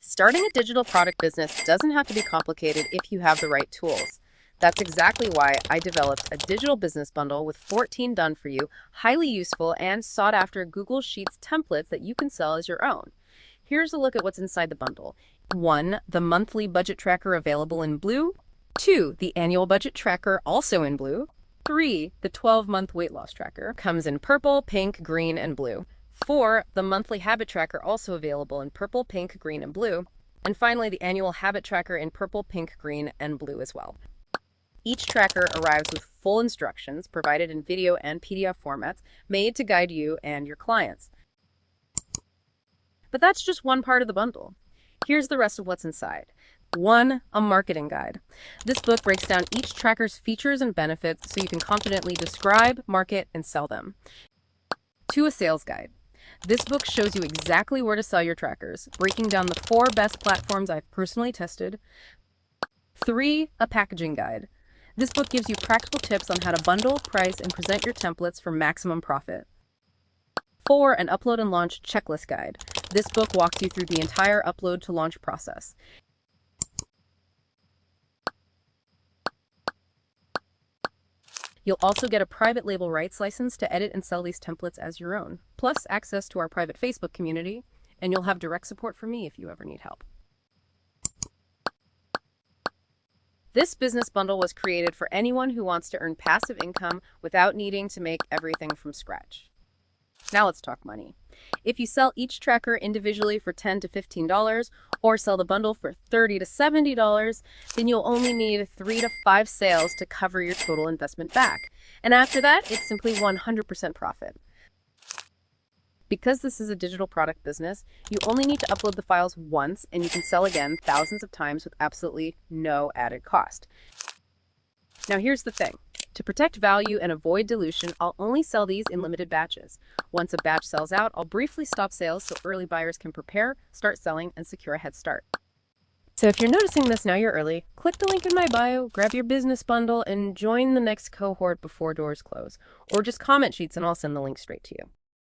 Starting a digital product business doesn't have to be complicated if you have the right tools. That's exactly why I developed a digital business bundle with 14 done for you, highly useful and sought after Google Sheets templates that you can sell as your own. Here's a look at what's inside the bundle. 1. The monthly budget tracker available in blue. 2. The annual budget tracker also in blue. 3. The 12-month weight loss tracker comes in purple, pink, green, and blue. 4. The monthly habit tracker also available in purple, pink, green, and blue. And finally, the annual habit tracker in purple, pink, green, and blue as well. Each tracker arrives with full instructions provided in video and PDF formats made to guide you and your clients. But that's just one part of the bundle. Here's the rest of what's inside. 1. A marketing guide. This book breaks down each tracker's features and benefits so you can confidently describe, market, and sell them. 2. A sales guide. This book shows you exactly where to sell your trackers, breaking down the 4 best platforms I've personally tested. 3. A packaging guide. This book gives you practical tips on how to bundle, price, and present your templates for maximum profit. 4. An upload and launch checklist guide. This book walks you through the entire upload to launch process. You'll also get a private label rights license to edit and sell these templates as your own, plus access to our private Facebook community, and you'll have direct support from me if you ever need help. This business bundle was created for anyone who wants to earn passive income without needing to make everything from scratch. Now let's talk money. If you sell each tracker individually for $10 to $15 or sell the bundle for $30 to $70, then you'll only need 3 to 5 sales to cover your total investment back. And after that, it's simply 100% profit. Because this is a digital product business, you only need to upload the files once and you can sell again thousands of times with absolutely no added cost. Now here's the thing. To protect value and avoid dilution, I'll only sell these in limited batches. Once a batch sells out, I'll briefly stop sales so early buyers can prepare, start selling, and secure a head start. So if you're noticing this now you're early, click the link in my bio, grab your business bundle, and join the next cohort before doors close. Or just comment Sheets and I'll send the link straight to you.